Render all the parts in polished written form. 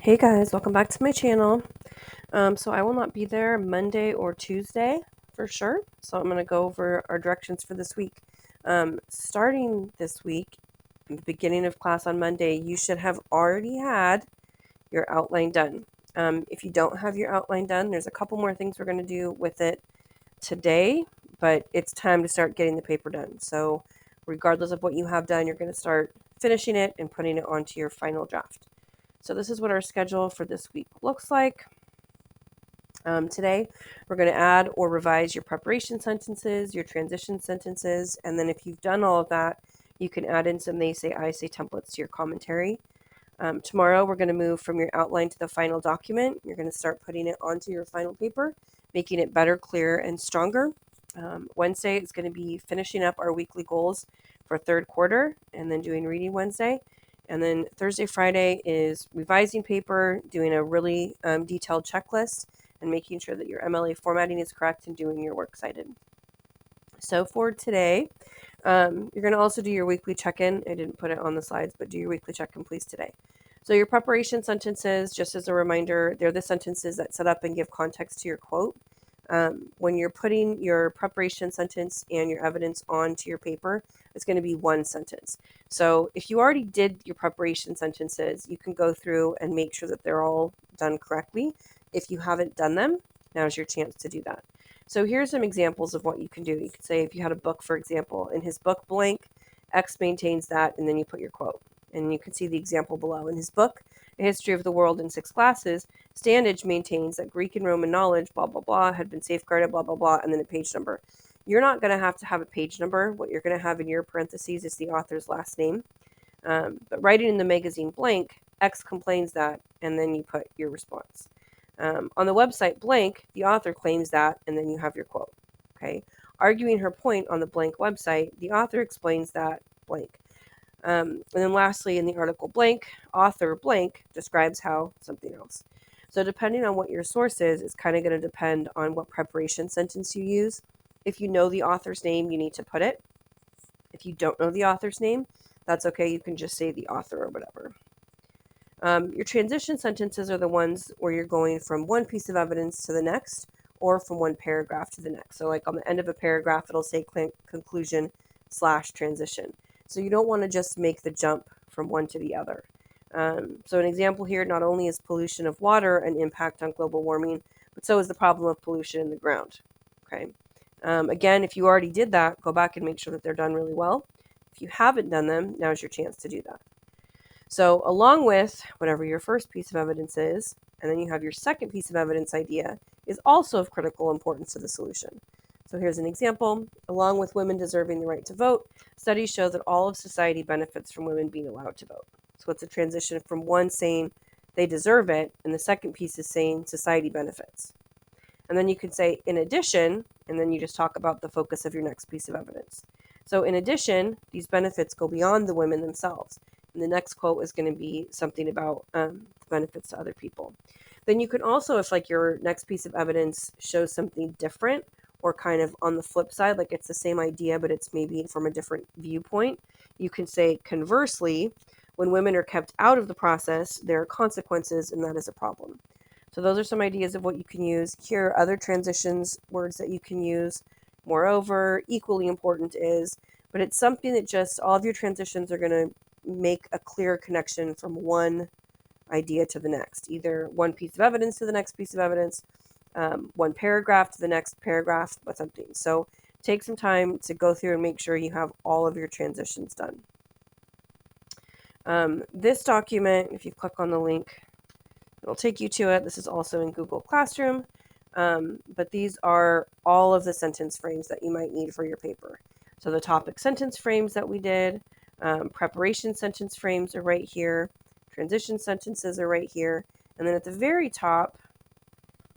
Hey guys, welcome back to my channel. So I will not be there Monday or Tuesday for sure. So I'm going to go over our directions for this week. Starting this week, in the beginning of class on Monday, you should have already had your outline done. If you don't have your outline done, there's a couple more things we're going to do with it today, but it's time to start getting the paper done. So regardless of what you have done, you're going to start finishing it and putting it onto your final draft. So this is what our schedule for this week looks like. Today, we're going to add or revise your preparation sentences, your transition sentences, and then if you've done all of that, you can add in some they say, I say templates to your commentary. Tomorrow, we're going to move from your outline to the final document. You're going to start putting it onto your final paper, making it better, clearer, and stronger. Wednesday is going to be finishing up our weekly goals for third quarter and then doing reading Wednesday. And then Thursday, Friday is revising paper, doing a really detailed checklist, and making sure that your MLA formatting is correct and doing your works cited. So for today, you're going to also do your weekly check-in. I didn't put it on the slides, but do your weekly check-in, please, today. So your preparation sentences, just as a reminder, they're the sentences that set up and give context to your quote. When you're putting your preparation sentence and your evidence onto your paper, it's going to be one sentence. So if you already did your preparation sentences, you can go through and make sure that they're all done correctly. If you haven't done them, now's your chance to do that. So here's some examples of what you can do. You could say if you had a book, for example, in his book blank, X maintains that, and then you put your quote. And you can see the example below. In his book, A History of the World in 6 Classes, Standage maintains that Greek and Roman knowledge, blah, blah, blah, had been safeguarded, blah, blah, blah, and then a page number. You're not going to have a page number. What you're going to have in your parentheses is the author's last name. But writing in the magazine blank, X complains that, and then you put your response. On the website blank, the author claims that, and then you have your quote. Okay. Arguing her point on the blank website, the author explains that blank. And then lastly, in the article blank, author blank describes how something else. So depending on what your source is, it's kind of going to depend on what preparation sentence you use. If you know the author's name, you need to put it. If you don't know the author's name, that's okay. You can just say the author or whatever. Your transition sentences are the ones where you're going from one piece of evidence to the next or from one paragraph to the next. So like on the end of a paragraph, it'll say conclusion/transition. So you don't want to just make the jump from one to the other. So an example here, not only is pollution of water an impact on global warming, but so is the problem of pollution in the ground. Okay. Again, if you already did that, go back and make sure that they're done really well. If you haven't done them, now's your chance to do that. So along with whatever your first piece of evidence is, and then you have your second piece of evidence idea, is also of critical importance to the solution. So here's an example. Along with women deserving the right to vote, studies show that all of society benefits from women being allowed to vote. So it's a transition from one saying they deserve it, and the second piece is saying society benefits. And then you could say, in addition, and then you just talk about the focus of your next piece of evidence. So in addition, these benefits go beyond the women themselves. And the next quote is going to be something about the benefits to other people. Then you can also, if like your next piece of evidence shows something different or kind of on the flip side, like it's the same idea, but it's maybe from a different viewpoint, you can say, conversely, when women are kept out of the process, there are consequences, and that is a problem. So those are some ideas of what you can use. Here are other transitions words that you can use. Moreover, equally important is, but it's something that just all of your transitions are going to make a clear connection from one idea to the next, either one piece of evidence to the next piece of evidence, one paragraph to the next paragraph, but something. So take some time to go through and make sure you have all of your transitions done. This document, if you click on the link, it'll take you to it. This is also in Google Classroom, but these are all of the sentence frames that you might need for your paper. So the topic sentence frames that we did, preparation sentence frames are right here, transition sentences are right here, and then at the very top,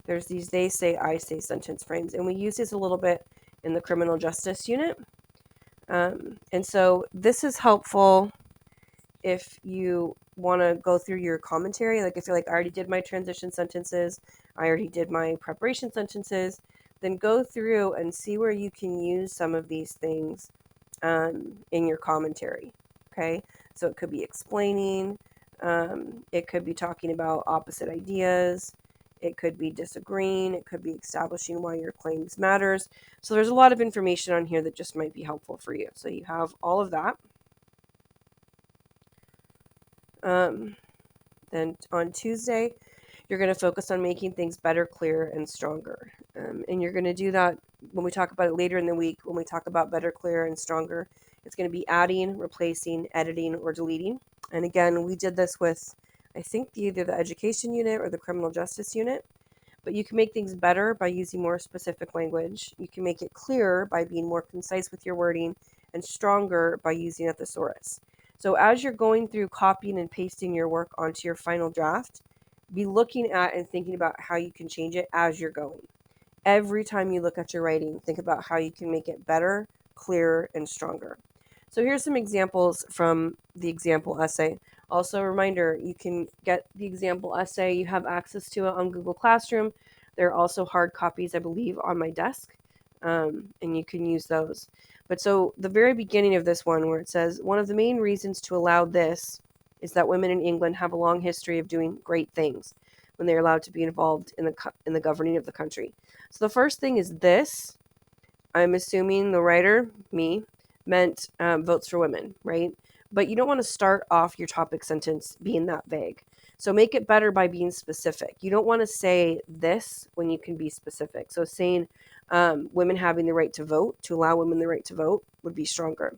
there's these they say, I say sentence frames, and we use these a little bit in the criminal justice unit. And so this is helpful if you want to go through your commentary, like if you're like, I already did my transition sentences, I already did my preparation sentences, then go through and see where you can use some of these things in your commentary. Okay, so it could be explaining, It could be talking about opposite ideas. It could be disagreeing. It could be establishing why your claims matters. So there's a lot of information on here that just might be helpful for you. So you have all of that. Then on Tuesday, you're going to focus on making things better, clearer, and stronger. And you're going to do that when we talk about it later in the week. When we talk about better, clearer, and stronger, it's going to be adding, replacing, editing, or deleting. And again, we did this with, I think, either the education unit or the criminal justice unit. But you can make things better by using more specific language. You can make it clearer by being more concise with your wording, and stronger by using a thesaurus. So as you're going through copying and pasting your work onto your final draft, be looking at and thinking about how you can change it as you're going. Every time you look at your writing, think about how you can make it better, clearer, and stronger. So here's some examples from the example essay. Also a reminder, you can get the example essay. You have access to it on Google Classroom. There are also hard copies, I believe, on my desk, and you can use those. But so the very beginning of this one, where it says, one of the main reasons to allow this is that women in England have a long history of doing great things when they're allowed to be involved in the governing of the country. So the first thing is this. I'm assuming the writer, me, meant votes for women, right? But you don't want to start off your topic sentence being that vague. So make it better by being specific. You don't want to say this when you can be specific. So saying women having the right to vote, to allow women the right to vote, would be stronger.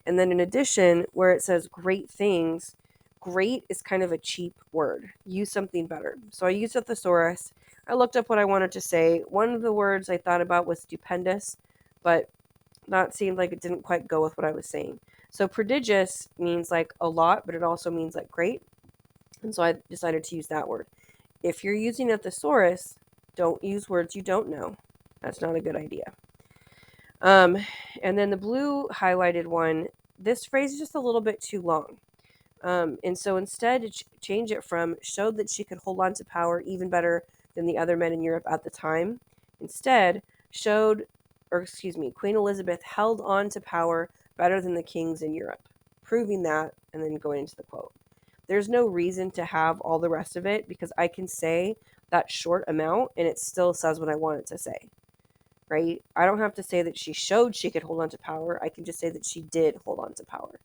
And then in addition, where it says great things, great is kind of a cheap word. Use something better. So I used a thesaurus. I looked up what I wanted to say. One of the words I thought about was stupendous, but that seemed like it didn't quite go with what I was saying. So prodigious means like a lot, but it also means like great. And so I decided to use that word. If you're using a thesaurus, don't use words you don't know. That's not a good idea. And then the blue highlighted one, this phrase is just a little bit too long. And so instead, change it from showed that she could hold on to power even better than the other men in Europe at the time. Instead, Queen Elizabeth held on to power better than the kings in Europe, proving that, and then going into the quote. There's no reason to have all the rest of it because I can say that short amount and it still says what I want it to say, right? I don't have to say that she showed she could hold on to power. I can just say that she did hold on to power.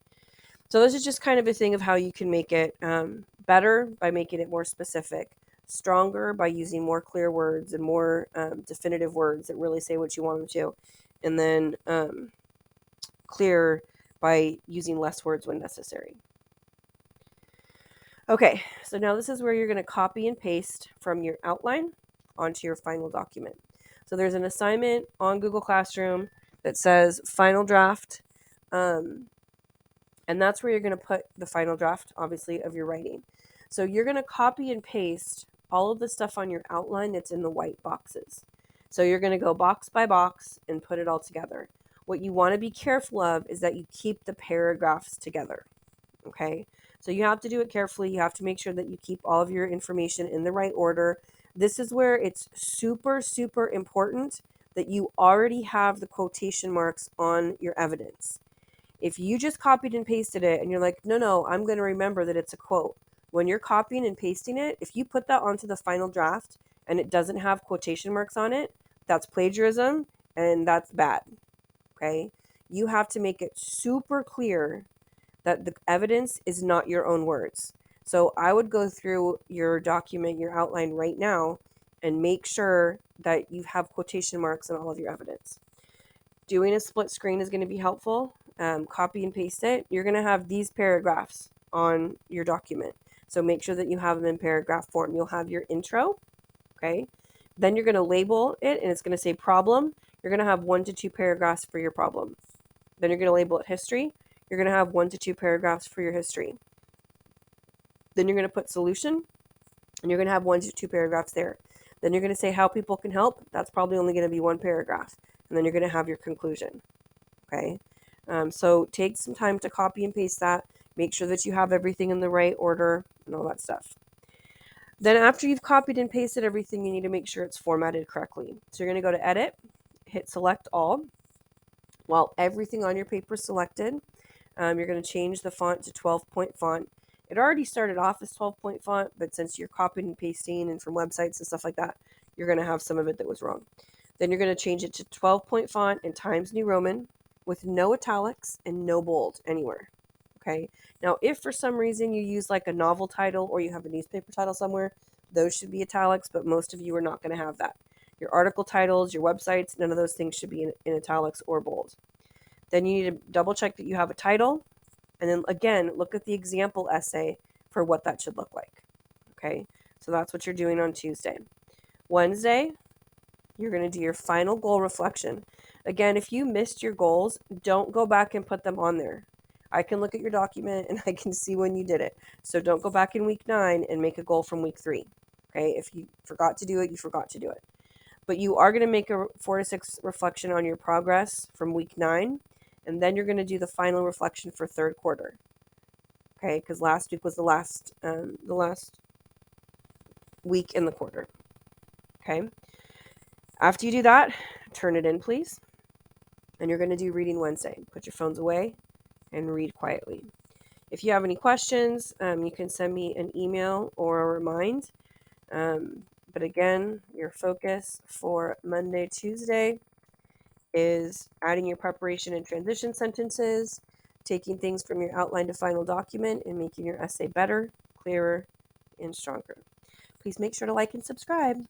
So this is just kind of a thing of how you can make it better by making it more specific, stronger by using more clear words and more definitive words that really say what you want them to, and then clear by using less words when necessary. Okay, so now this is where you're going to copy and paste from your outline onto your final document. So there's an assignment on Google Classroom that says final draft, and that's where you're going to put the final draft, obviously, of your writing. So you're going to copy and paste all of the stuff on your outline that's in the white boxes. So you're going to go box by box and put it all together. What you want to be careful of is that you keep the paragraphs together, okay? So you have to do it carefully. You have to make sure that you keep all of your information in the right order. This is where it's super, super important that you already have the quotation marks on your evidence. If you just copied and pasted it and you're like, no, I'm going to remember that it's a quote. When you're copying and pasting it, if you put that onto the final draft and it doesn't have quotation marks on it, that's plagiarism and that's bad, okay? You have to make it super clear that the evidence is not your own words. So I would go through your document, your outline right now, and make sure that you have quotation marks on all of your evidence. Doing a split screen is going to be helpful. Copy and paste it. You're going to have these paragraphs on your document. So make sure that you have them in paragraph form. You'll have your intro, okay? Then you're going to label it, and it's going to say problem. You're going to have 1 to 2 paragraphs for your problem. Then you're going to label it history. You're going to have 1 to 2 paragraphs for your history. Then you're going to put solution, and you're going to have 1 to 2 paragraphs there. Then you're going to say how people can help. That's probably only going to be 1 paragraph. And then you're going to have your conclusion, okay? So take some time to copy and paste that. Make sure that you have everything in the right order and all that stuff. Then after you've copied and pasted everything, you need to make sure it's formatted correctly. So you're going to go to edit, hit select all. While everything on your paper is selected, you're going to change the font to 12-point font. It already started off as 12-point font, but since you're copying and pasting and from websites and stuff like that, you're going to have some of it that was wrong. Then you're going to change it to 12-point font in Times New Roman with no italics and no bold anywhere. Okay. Now, if for some reason you use like a novel title or you have a newspaper title somewhere, those should be italics, but most of you are not going to have that. Your article titles, your websites, none of those things should be in italics or bold. Then you need to double check that you have a title. And then again, look at the example essay for what that should look like. Okay. So that's what you're doing on Tuesday. Wednesday, you're going to do your final goal reflection. Again, if you missed your goals, don't go back and put them on there. I can look at your document and I can see when you did it. So don't go back in week 9 and make a goal from week 3. Okay, if you forgot to do it, you forgot to do it. But you are going to make a 4 to 6 reflection on your progress from week 9, and then you're going to do the final reflection for third quarter. Okay, because last week was the last week in the quarter. Okay. After you do that, turn it in, please. And you're going to do Reading Wednesday. Put your phones away and read quietly. If you have any questions, you can send me an email or a remind. But again, your focus for Monday, Tuesday is adding your preparation and transition sentences, taking things from your outline to final document, and making your essay better, clearer, and stronger. Please make sure to like and subscribe.